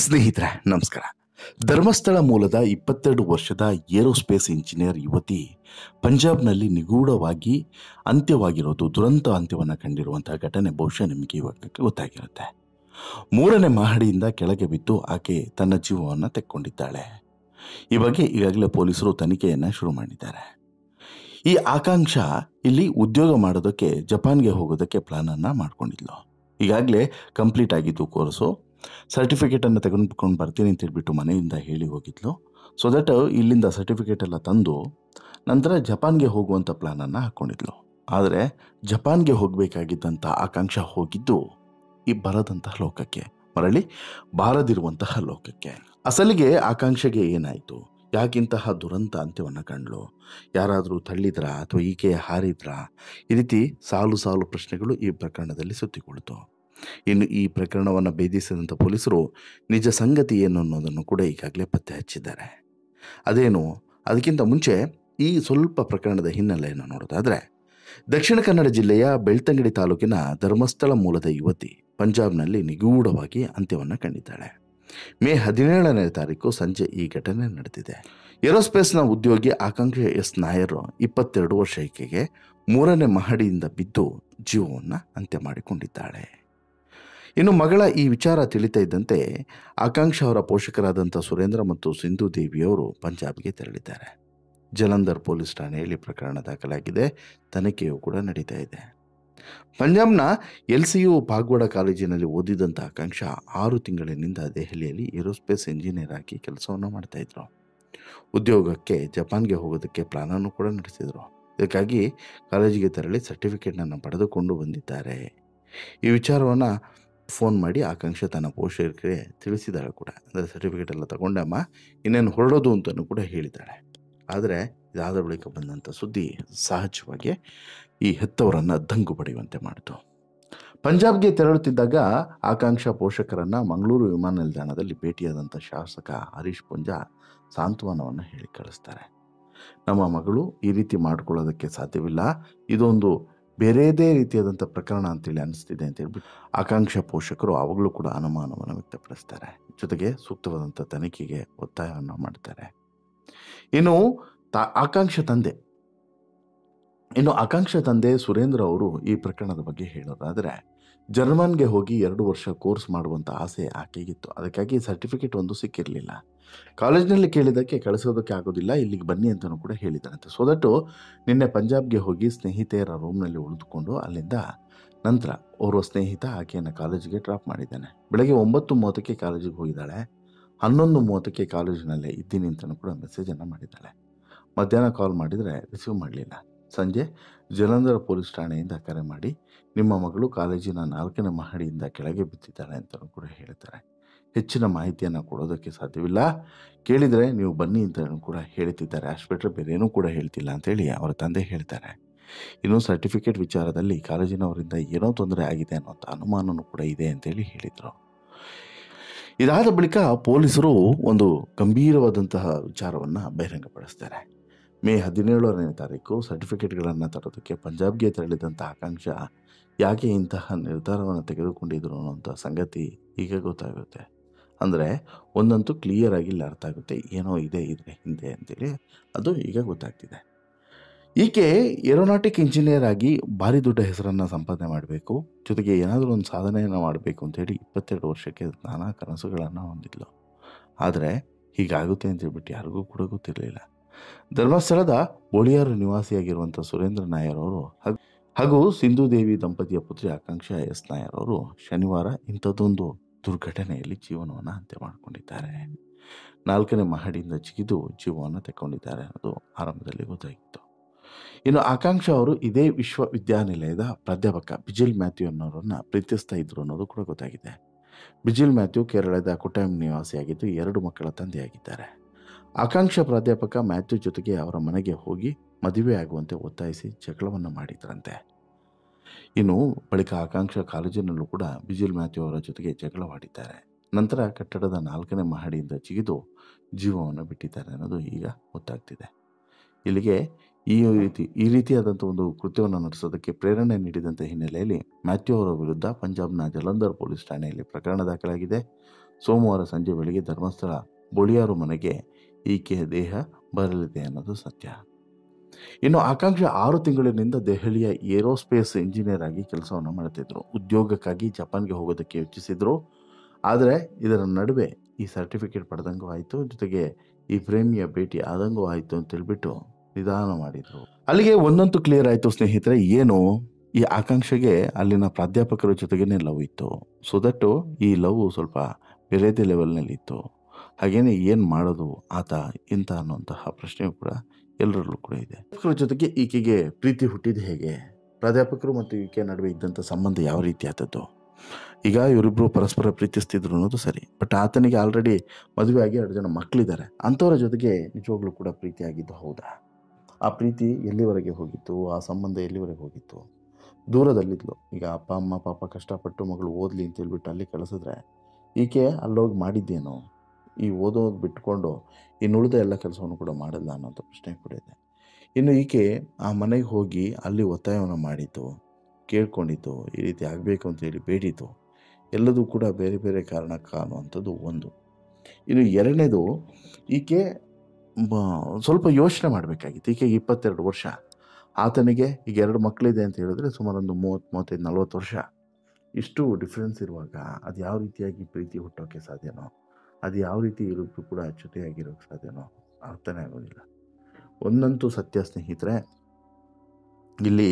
ಸ್ನೇಹಿತರೆ ನಮಸ್ಕಾರ. ಧರ್ಮಸ್ಥಳ ಮೂಲದ 22 ವರ್ಷದ ಏರೋಸ್ಪೇಸ್ ಇಂಜಿನಿಯರ್ ಯುವತಿ ಪಂಜಾಬ್ನಲ್ಲಿ ನಿಗೂಢವಾಗಿ ಅಂತ್ಯವಾಗಿರೋದು, ದುರಂತ ಅಂತ್ಯವನ್ನು ಕಂಡಿರುವಂತಹ ಘಟನೆ ಬಹುಶಃ ನಿಮಗೆ ಇವಾಗ ಗೊತ್ತಾಗಿರುತ್ತೆ. 3ನೇ ಮಹಡಿಯಿಂದ ಕೆಳಗೆ ಬಿದ್ದು ಆಕೆ ತನ್ನ ಜೀವವನ್ನು ತೆಕ್ಕೊಂಡಿದ್ದಾಳೆ. ಈ ಬಗ್ಗೆ ಈಗಾಗಲೇ ಪೊಲೀಸರು ತನಿಖೆಯನ್ನು ಶುರು ಮಾಡಿದ್ದಾರೆ. ಈ ಆಕಾಂಕ್ಷ ಇಲ್ಲಿ ಉದ್ಯೋಗ ಮಾಡೋದಕ್ಕೆ ಜಪಾನ್ಗೆ ಹೋಗೋದಕ್ಕೆ ಪ್ಲಾನನ್ನು ಮಾಡ್ಕೊಂಡಿದ್ಲು. ಈಗಾಗಲೇ ಕಂಪ್ಲೀಟ್ ಆಗಿದ್ದು ಕೋರ್ಸು. ಸರ್ಟಿಫಿಕೇಟನ್ನು ತೆಗೆದುಕೊಂಡು ಬರ್ತೀನಿ ಅಂತ ಹೇಳ್ಬಿಟ್ಟು ಮನೆಯಿಂದ ಹೇಳಿ ಹೋಗಿದ್ಲು. ಸೊ ದಟ್ ಇಲ್ಲಿಂದ ಸರ್ಟಿಫಿಕೇಟ್ ಎಲ್ಲ ತಂದು ನಂತರ ಜಪಾನ್ಗೆ ಹೋಗುವಂಥ ಪ್ಲಾನನ್ನು ಹಾಕ್ಕೊಂಡಿದ್ಲು. ಆದರೆ ಜಪಾನ್ಗೆ ಹೋಗಬೇಕಾಗಿದ್ದಂಥ ಆಕಾಂಕ್ಷ ಹೋಗಿದ್ದು ಈ ಬರದಂತಹ ಲೋಕಕ್ಕೆ, ಮರಳಿ ಬಾರದಿರುವಂತಹ ಲೋಕಕ್ಕೆ. ಅಸಲಿಗೆ ಆಕಾಂಕ್ಷೆಗೆ ಏನಾಯಿತು? ಯಾಕಿಂತಹ ದುರಂತ ಅಂತ್ಯವನ್ನು ಕಂಡ್ಲು? ಯಾರಾದರೂ ತಳ್ಳಿದ್ರಾ ಅಥವಾ ಈಕೆ ಹಾರಿದ್ರಾ? ಈ ರೀತಿ ಸಾಲು ಸಾಲು ಪ್ರಶ್ನೆಗಳು ಈ ಪ್ರಕರಣದಲ್ಲಿ ಸುತ್ತಿಕೊಳ್ತು. ಇನ್ನು ಈ ಪ್ರಕರಣವನ್ನು ಭೇದಿಸಿದಂಥ ಪೊಲೀಸರು ನಿಜ ಸಂಗತಿ ಏನು ಅನ್ನೋದನ್ನು ಕೂಡ ಈಗಾಗಲೇ ಪತ್ತೆ ಹಚ್ಚಿದ್ದಾರೆ. ಅದೇನು, ಅದಕ್ಕಿಂತ ಮುಂಚೆ ಈ ಸ್ವಲ್ಪ ಪ್ರಕರಣದ ಹಿನ್ನೆಲೆಯನ್ನು ನೋಡೋದಾದರೆ, ದಕ್ಷಿಣ ಕನ್ನಡ ಜಿಲ್ಲೆಯ ಬೆಳ್ತಂಗಡಿ ತಾಲೂಕಿನ ಧರ್ಮಸ್ಥಳ ಮೂಲದ ಯುವತಿ ಪಂಜಾಬ್ನಲ್ಲಿ ನಿಗೂಢವಾಗಿ ಅಂತ್ಯವನ್ನು ಕಂಡಿದ್ದಾಳೆ. ಮೇ 17ನೇ ತಾರೀಕು ಸಂಜೆ ಈ ಘಟನೆ ನಡೆದಿದೆ. ಏರೋಸ್ಪೇಸ್ನ ಉದ್ಯೋಗಿ ಆಕಾಂಕ್ಷ ಎಸ್ ನಾಯರ್ 22 ವರ್ಷ ಈಕೆಗೆ 3ನೇ ಮಹಡಿಯಿಂದ ಬಿದ್ದು ಜೀವವನ್ನು ಅಂತ್ಯ ಮಾಡಿಕೊಂಡಿದ್ದಾಳೆ. ಇನ್ನು ಮಗಳ ಈ ವಿಚಾರ ತಿಳಿತಾ ಇದ್ದಂತೆ ಆಕಾಂಕ್ಷ ಅವರ ಪೋಷಕರಾದಂಥ ಸುರೇಂದ್ರ ಮತ್ತು ಸಿಂಧು ದೇವಿಯವರು ಪಂಜಾಬ್ಗೆ ತೆರಳಿದ್ದಾರೆ. ಜಲಂಧರ್ ಪೊಲೀಸ್ ಠಾಣೆಯಲ್ಲಿ ಪ್ರಕರಣ ದಾಖಲಾಗಿದೆ. ತನಿಖೆಯೂ ಕೂಡ ನಡೀತಾ ಇದೆ. ಪಂಜಾಬ್ನ LCU ಪಾಗ್ವಾಡ ಕಾಲೇಜಿನಲ್ಲಿ ಓದಿದಂಥ ಆಕಾಂಕ್ಷ 6 ತಿಂಗಳಿನಿಂದ ದೆಹಲಿಯಲ್ಲಿ ಏರೋಸ್ಪೇಸ್ ಇಂಜಿನಿಯರ್ ಆಗಿ ಕೆಲಸವನ್ನು ಮಾಡ್ತಾಯಿದ್ರು. ಉದ್ಯೋಗಕ್ಕೆ ಜಪಾನ್ಗೆ ಹೋಗೋದಕ್ಕೆ ಪ್ಲಾನನ್ನು ಕೂಡ ನಡೆಸಿದರು. ಇದಕ್ಕಾಗಿ ಕಾಲೇಜಿಗೆ ತೆರಳಿ ಸರ್ಟಿಫಿಕೇಟನ್ನು ಪಡೆದುಕೊಂಡು ಬಂದಿದ್ದಾರೆ. ಈ ವಿಚಾರವನ್ನು ಫೋನ್ ಮಾಡಿ ಆಕಾಂಕ್ಷ ತನ್ನ ಪೋಷಕರಿಗೆ ತಿಳಿಸಿದ್ದಾಳೆ ಕೂಡ. ಅಂದರೆ ಸರ್ಟಿಫಿಕೇಟ್ ಎಲ್ಲ ತಗೊಂಡಮ್ಮ, ಇನ್ನೇನು ಹೊರಡೋದು ಅಂತಲೂ ಕೂಡ ಹೇಳಿದ್ದಾಳೆ. ಆದರೆ ಇದಾದ ಬಳಿಕ ಬಂದಂಥ ಸುದ್ದಿ ಸಹಜವಾಗಿ ಈ ಹೆತ್ತವರನ್ನು ದಂಗು ಪಡೆಯುವಂತೆ ಮಾಡಿತು. ಪಂಜಾಬ್ಗೆ ತೆರಳುತ್ತಿದ್ದಾಗ ಆಕಾಂಕ್ಷ ಪೋಷಕರನ್ನು ಮಂಗಳೂರು ವಿಮಾನ ನಿಲ್ದಾಣದಲ್ಲಿ ಭೇಟಿಯಾದಂಥ ಶಾಸಕ ಹರೀಶ್ ಪೂಂಜಾ ಸಾಂತ್ವನವನ್ನು ಹೇಳಿ ಕಳಿಸ್ತಾರೆ. ನಮ್ಮ ಮಗಳು ಈ ರೀತಿ ಮಾಡ್ಕೊಳ್ಳೋದಕ್ಕೆ ಸಾಧ್ಯವಿಲ್ಲ, ಇದೊಂದು ಬೇರೆದೇ ರೀತಿಯಾದಂಥ ಪ್ರಕರಣ ಅಂತೇಳಿ ಅನಿಸ್ತಿದೆ ಅಂತ ಹೇಳ್ಬಿಟ್ಟು ಆಕಾಂಕ್ಷ ಪೋಷಕರು ಆವಾಗಲೂ ಕೂಡ ಅನುಮಾನವನ್ನು ವ್ಯಕ್ತಪಡಿಸ್ತಾರೆ. ಜೊತೆಗೆ ಸೂಕ್ತವಾದಂಥ ತನಿಖೆಗೆ ಒತ್ತಾಯವನ್ನು ಮಾಡ್ತಾರೆ. ಇನ್ನು ಆಕಾಂಕ್ಷ ತಂದೆ ಸುರೇಂದ್ರ ಅವರು ಈ ಪ್ರಕರಣದ ಬಗ್ಗೆ ಹೇಳೋದಾದರೆ, ಜರ್ಮನ್ಗೆ ಹೋಗಿ 2 ವರ್ಷ ಕೋರ್ಸ್ ಮಾಡುವಂಥ ಆಸೆ ಆಕೆಗಿತ್ತು. ಅದಕ್ಕಾಗಿ ಸರ್ಟಿಫಿಕೇಟ್ ಒಂದು ಸಿಕ್ಕಿರಲಿಲ್ಲ. ಕಾಲೇಜಿನಲ್ಲಿ ಕೇಳಿದ್ದಕ್ಕೆ ಕಳಿಸೋದಕ್ಕೆ ಆಗೋದಿಲ್ಲ, ಇಲ್ಲಿಗೆ ಬನ್ನಿ ಅಂತಲೂ ಕೂಡ ಹೇಳಿದ್ದಾರಂತೆ. ಸೊ ದಟ್ಟು ನಿನ್ನೆ ಪಂಜಾಬ್ಗೆ ಹೋಗಿ ಸ್ನೇಹಿತೆಯರ ರೂಮ್ನಲ್ಲಿ ಉಳಿದುಕೊಂಡು ಅಲ್ಲಿಂದ ನಂತರ ಓರ್ವ ಸ್ನೇಹಿತ ಆಕೆಯನ್ನು ಕಾಲೇಜಿಗೆ ಡ್ರಾಪ್ ಮಾಡಿದ್ದಾನೆ. ಬೆಳಗ್ಗೆ 9:30ಕ್ಕೆ ಕಾಲೇಜಿಗೆ ಹೋಗಿದ್ದಾಳೆ. 11:30ಕ್ಕೆ ಕಾಲೇಜಿನಲ್ಲೇ ಇದ್ದೀನಿ ಅಂತಲೂ ಕೂಡ ಮೆಸೇಜನ್ನು ಮಾಡಿದ್ದಾಳೆ. ಮಧ್ಯಾಹ್ನ ಕಾಲ್ ಮಾಡಿದರೆ ರಿಸೀವ್ ಮಾಡಲಿಲ್ಲ. ಸಂಜೆ ಜಲಂಧರ್ ಪೊಲೀಸ್ ಠಾಣೆಯಿಂದ ಕರೆ ಮಾಡಿ ನಿಮ್ಮ ಮಗಳು ಕಾಲೇಜಿನ 4ನೇ ಮಹಡಿಯಿಂದ ಕೆಳಗೆ ಬಿದ್ದಿದ್ದಾಳೆ ಅಂತಲೂ ಕೂಡ ಹೇಳ್ತಾರೆ. ಹೆಚ್ಚಿನ ಮಾಹಿತಿಯನ್ನು ಕೊಡೋದಕ್ಕೆ ಸಾಧ್ಯವಿಲ್ಲ, ಕೇಳಿದರೆ ನೀವು ಬನ್ನಿ ಅಂತಲೂ ಕೂಡ ಹೇಳ್ತಿದ್ದಾರೆ, ಅಷ್ಟು ಬಿಟ್ಟರೆ ಬೇರೇನೂ ಕೂಡ ಹೇಳ್ತಿಲ್ಲ ಅಂತೇಳಿ ಅವರ ತಂದೆ ಹೇಳ್ತಾರೆ. ಇನ್ನು ಸರ್ಟಿಫಿಕೇಟ್ ವಿಚಾರದಲ್ಲಿ ಕಾಲೇಜಿನವರಿಂದ ಏನೋ ತೊಂದರೆ ಆಗಿದೆ ಅನ್ನೋಂಥ ಅನುಮಾನವೂ ಕೂಡ ಇದೆ ಅಂತೇಳಿ ಹೇಳಿದರು. ಇದಾದ ಬಳಿಕ ಪೊಲೀಸರು ಒಂದು ಗಂಭೀರವಾದಂತಹ ವಿಚಾರವನ್ನು ಬಹಿರಂಗಪಡಿಸ್ತಾರೆ. ಮೇ 17ನೇ ತಾರೀಕು ಸರ್ಟಿಫಿಕೇಟ್ಗಳನ್ನು ತರೋದಕ್ಕೆ ಪಂಜಾಬ್ಗೆ ತೆರಳಿದಂಥ ಆಕಾಂಕ್ಷ ಯಾಕೆ ಇಂತಹ ನಿರ್ಧಾರವನ್ನು ತೆಗೆದುಕೊಂಡಿದ್ರು ಅನ್ನೋಂಥ ಸಂಗತಿ ಈಗ ಗೊತ್ತಾಗುತ್ತೆ. ಅಂದರೆ ಒಂದಂತೂ ಕ್ಲಿಯರ್ ಆಗಿ ಇಲ್ಲಿ ಅರ್ಥ ಆಗುತ್ತೆ, ಏನೋ ಇದೆ ಇದ್ರ ಹಿಂದೆ ಅಂತೇಳಿ ಅದು ಈಗ ಗೊತ್ತಾಗ್ತಿದೆ. ಈಕೆ ಏರೋನಾಟಿಕ್ ಇಂಜಿನಿಯರ್ ಆಗಿ ಭಾರಿ ದೊಡ್ಡ ಹೆಸರನ್ನು ಸಂಪಾದನೆ ಮಾಡಬೇಕು, ಜೊತೆಗೆ ಏನಾದರೂ ಒಂದು ಸಾಧನೆಯನ್ನು ಮಾಡಬೇಕು ಅಂತೇಳಿ 22 ವರ್ಷಕ್ಕೆ ನಾನಾ ಕನಸುಗಳನ್ನು ಹೊಂದಿದ್ಲು. ಆದರೆ ಹೀಗಾಗುತ್ತೆ ಅಂತ ಹೇಳ್ಬಿಟ್ಟು ಯಾರಿಗೂ ಕೂಡ ಗೊತ್ತಿರಲಿಲ್ಲ. ಧರ್ಮಸ್ಥಳದ ಬೋಳಿಯಾರು ನಿವಾಸಿಯಾಗಿರುವಂಥ ಸುರೇಂದ್ರ ನಾಯರ್ ಅವರು ಹಾಗೂ ಸಿಂಧು ದೇವಿ ದಂಪತಿಯ ಪುತ್ರಿ ಆಕಾಂಕ್ಷ ಎಸ್ ನಾಯರ್ ಅವರು ಶನಿವಾರ ಇಂಥದ್ದೊಂದು ದುರ್ಘಟನೆಯಲ್ಲಿ ಜೀವನವನ್ನು ಅಂತ್ಯ ಮಾಡಿಕೊಂಡಿದ್ದಾರೆ. 4ನೇ ಮಹಡಿಯಿಂದ ಜಿಗಿದು ಜೀವವನ್ನು ತೆಕ್ಕೊಂಡಿದ್ದಾರೆ ಅನ್ನೋದು ಆರಂಭದಲ್ಲಿ ಗೊತ್ತಾಗಿತ್ತು. ಇನ್ನು ಆಕಾಂಕ್ಷ ಅವರು ಇದೇ ವಿಶ್ವವಿದ್ಯಾನಿಲಯದ ಪ್ರಾಧ್ಯಾಪಕ ಬಿಜಿಲ್ ಮ್ಯಾಥ್ಯೂ ಅನ್ನೋರನ್ನು ಪ್ರೀತಿಸ್ತಾ ಇದ್ರು ಅನ್ನೋದು ಕೂಡ ಗೊತ್ತಾಗಿದೆ. ಬಿಜಿಲ್ ಮ್ಯಾಥ್ಯೂ ಕೇರಳದ ಕೊಟ್ಟಾಯಂ ನಿವಾಸಿಯಾಗಿದ್ದು 2 ಮಕ್ಕಳ ತಂದೆಯಾಗಿದ್ದಾರೆ. ಆಕಾಂಕ್ಷ ಪ್ರಾಧ್ಯಾಪಕ ಮ್ಯಾಥ್ಯೂ ಜೊತೆಗೆ ಅವರ ಮನೆಗೆ ಹೋಗಿ ಮದುವೆ ಆಗುವಂತೆ ಒತ್ತಾಯಿಸಿ ಜಗಳವನ್ನು ಮಾಡಿದ್ರಂತೆ. ಇನ್ನು ಬಳಿಕ ಆಕಾಂಕ್ಷ ಕಾಲೇಜಿನಲ್ಲೂ ಕೂಡ ಬಿಜಿಲ್ ಮ್ಯಾಥ್ಯೂ ಅವರ ಜೊತೆಗೆ ಜಗಳವಾಡಿದ್ದಾರೆ. ನಂತರ ಕಟ್ಟಡದ 4ನೇ ಮಹಡಿಯಿಂದ ಜಿಗಿದು ಜೀವವನ್ನು ಬಿಟ್ಟಿದ್ದಾರೆ ಅನ್ನೋದು ಈಗ ಗೊತ್ತಾಗ್ತಿದೆ. ಇಲ್ಲಿಗೆ ಈ ರೀತಿಯಾದಂಥ ಒಂದು ಕೃತ್ಯವನ್ನು ನಡೆಸೋದಕ್ಕೆ ಪ್ರೇರಣೆ ನೀಡಿದಂಥ ಹಿನ್ನೆಲೆಯಲ್ಲಿ ಮ್ಯಾಥ್ಯೂ ಅವರ ವಿರುದ್ಧ ಪಂಜಾಬ್ನ ಜಲಂಧರ್ ಪೊಲೀಸ್ ಠಾಣೆಯಲ್ಲಿ ಪ್ರಕರಣ ದಾಖಲಾಗಿದೆ. ಸೋಮವಾರ ಸಂಜೆ ವೇಳೆಗೆ ಧರ್ಮಸ್ಥಳ ಬೊಳಿಯಾರು ಮನೆಗೆ ಈಕೆಯ ದೇಹ ಬರಲಿದೆ ಅನ್ನೋದು ಸತ್ಯ. ಇನ್ನು ಆಕಾಂಕ್ಷ 6 ತಿಂಗಳಿನಿಂದ ದೆಹಲಿಯ ಏರೋಸ್ಪೇಸ್ ಇಂಜಿನಿಯರ್ ಆಗಿ ಕೆಲಸವನ್ನು ಮಾಡ್ತಿದ್ರು. ಉದ್ಯೋಗಕ್ಕಾಗಿ ಜಪಾನ್ಗೆ ಹೋಗೋದಕ್ಕೆ ಯೋಚಿಸಿದ್ರು. ಆದರೆ ಇದರ ನಡುವೆ ಈ ಸರ್ಟಿಫಿಕೇಟ್ ಪಡೆದಂಗೂ ಆಯಿತು, ಜೊತೆಗೆ ಈ ಪ್ರೇಮಿಯ ಭೇಟಿ ಆದಂಗೂ ಆಯಿತು ಅಂತೇಳ್ಬಿಟ್ಟು ನಿಧಾನ ಮಾಡಿದರು. ಅಲ್ಲಿಗೆ ಒಂದಂತೂ ಕ್ಲಿಯರ್ ಆಯಿತು ಸ್ನೇಹಿತರೆ, ಏನು ಈ ಆಕಾಂಕ್ಷೆಗೆ ಅಲ್ಲಿನ ಪ್ರಾಧ್ಯಾಪಕರ ಜೊತೆಗೇನೆ ಲವ್ ಇತ್ತು. ಸೊ ದಟ್ಟು ಈ ಲವ್ ಸ್ವಲ್ಪ ಬೇರೆದೇ ಲೆವೆಲ್ನಲ್ಲಿ ಇತ್ತು. ಹಾಗೇನೆ ಏನು ಮಾಡೋದು ಆತ ಇಂತ ಅನ್ನುವಂತಹ ಪ್ರಶ್ನೆಯೂ ಕೂಡ ಎಲ್ಲರಲ್ಲೂ ಕೂಡ ಇದೆ. ಜೊತೆಗೆ ಈಕೆಗೆ ಪ್ರೀತಿ ಹುಟ್ಟಿದ ಹೇಗೆ, ಪ್ರಾಧ್ಯಾಪಕರು ಮತ್ತು ಈಕೆ ನಡುವೆ ಇದ್ದಂಥ ಸಂಬಂಧ ಯಾವ ರೀತಿ ಆದದ್ದು. ಈಗ ಇವರಿಬ್ಬರು ಪರಸ್ಪರ ಪ್ರೀತಿಸ್ತಿದ್ರು ಅನ್ನೋದು ಸರಿ, ಬಟ್ ಆತನಿಗೆ ಆಲ್ರೆಡಿ ಮದುವೆ ಆಗಿ 2 ಜನ ಮಕ್ಕಳಿದ್ದಾರೆ. ಅಂಥವರ ಜೊತೆಗೆ ನಿಜವಾಗ್ಲೂ ಕೂಡ ಪ್ರೀತಿ ಆಗಿದ್ದು ಹೌದಾ? ಆ ಪ್ರೀತಿ ಎಲ್ಲಿವರೆಗೆ ಹೋಗಿತ್ತು, ಆ ಸಂಬಂಧ ಎಲ್ಲಿವರೆಗೆ ಹೋಗಿತ್ತು? ದೂರದಲ್ಲಿದ್ಲು. ಈಗ ಅಪ್ಪ ಅಮ್ಮ ಪಾಪ ಕಷ್ಟಪಟ್ಟು ಮಗಳು ಓದಲಿ ಅಂತ ಹೇಳ್ಬಿಟ್ಟು ಅಲ್ಲಿ ಕಳಿಸಿದ್ರೆ ಈಕೆ ಅಲ್ಲೋಗಿ ಮಾಡಿದ್ದೇನು? ಈ ಓದೋದು ಬಿಟ್ಕೊಂಡು ಇನ್ನುಳಿದ ಎಲ್ಲ ಕೆಲಸವನ್ನು ಕೂಡ ಮಾಡಲ್ಲ ಅನ್ನೋಂಥ ಪ್ರಶ್ನೆ ಕೂಡ ಇದೆ. ಇನ್ನು ಈಕೆ ಆ ಮನೆಗೆ ಹೋಗಿ ಅಲ್ಲಿ ಒತ್ತಾಯವನ್ನು ಮಾಡಿದ್ದು, ಕೇಳ್ಕೊಂಡಿದ್ದು, ಈ ರೀತಿ ಆಗಬೇಕು ಅಂತೇಳಿ ಬೇಡಿದ್ದು ಎಲ್ಲದೂ ಕೂಡ ಬೇರೆ ಬೇರೆ ಕಾರಣಕ್ಕೆ ಅನ್ನುವಂಥದ್ದು ಒಂದು. ಇನ್ನು ಎರಡನೇದು, ಈಕೆ ಸ್ವಲ್ಪ ಯೋಚನೆ ಮಾಡಬೇಕಾಗಿತ್ತು. ಈಕೆಗೆ 22 ವರ್ಷ, ಆತನಿಗೆ ಈಗ 2 ಮಕ್ಕಳಿದೆ ಅಂತ ಹೇಳಿದ್ರೆ ಸುಮಾರು ಒಂದು 30, 35, 40 ವರ್ಷ. ಇಷ್ಟು ಡಿಫ್ರೆನ್ಸ್ ಇರುವಾಗ ಅದು ಯಾವ ರೀತಿಯಾಗಿ ಪ್ರೀತಿ ಹುಟ್ಟೋಕ್ಕೆ ಸಾಧ್ಯನೋ, ಅದು ಯಾವ ರೀತಿ ಇರೋಕ್ಕೂ ಕೂಡ ಜೊತೆಯಾಗಿರೋಕ್ಕೆ ಸಾಧ್ಯನೋ ಅರ್ಥನೇ ಆಗೋದಿಲ್ಲ. ಒಂದಂತೂ ಸತ್ಯ ಸ್ನೇಹಿತರೆ, ಇಲ್ಲಿ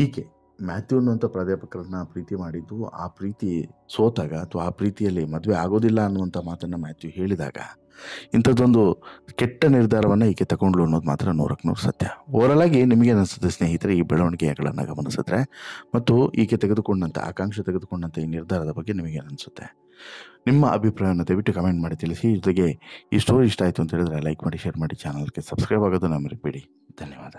ಈಕೆ ಮ್ಯಾಥ್ಯೂ ಅನ್ನುವಂಥ ಪ್ರಾಧ್ಯಾಪಕರನ್ನ ಪ್ರೀತಿ ಮಾಡಿದ್ದು, ಆ ಪ್ರೀತಿ ಸೋತಾಗ ಅಥವಾ ಆ ಪ್ರೀತಿಯಲ್ಲಿ ಮದುವೆ ಆಗೋದಿಲ್ಲ ಅನ್ನುವಂಥ ಮಾತನ್ನು ಮ್ಯಾಥ್ಯೂ ಹೇಳಿದಾಗ ಇಂಥದ್ದೊಂದು ಕೆಟ್ಟ ನಿರ್ಧಾರವನ್ನು ಈಕೆ ತಗೊಂಡ್ಲು ಅನ್ನೋದು ಮಾತ್ರ 100ಕ್ಕೆ 100 ಸತ್ಯ. ಓವರಾಲ್ ಆಗಿ ನಿಮಗೆ ಅನಿಸುತ್ತೆ ಸ್ನೇಹಿತರೆ ಈ ಬೆಳವಣಿಗೆಗಳನ್ನು ಗಮನಿಸಿದ್ರೆ, ಮತ್ತು ಈಕೆ ತೆಗೆದುಕೊಂಡಂಥ ಆಕಾಂಕ್ಷೆ ತೆಗೆದುಕೊಂಡಂಥ ಈ ನಿರ್ಧಾರದ ಬಗ್ಗೆ ನಿಮಗೆ ಅನಿಸುತ್ತೆ? ನಿಮ್ಮ ಅಭಿಪ್ರಾಯವನ್ನು ದಯವಿಟ್ಟು ಕಮೆಂಟ್ ಮಾಡಿ ತಿಳಿಸಿ. ಜೊತೆಗೆ ಈ ಸ್ಟೋರಿ ಇಷ್ಟ ಆಯಿತು ಅಂತ ಹೇಳಿದ್ರೆ ಲೈಕ್ ಮಾಡಿ, ಶೇರ್ ಮಾಡಿ, ಚಾನಲ್ಗೆ ಸಬ್ಸ್ಕ್ರೈಬ್ ಆಗೋದು ಮರಿಬೇಡಿ. ಧನ್ಯವಾದ.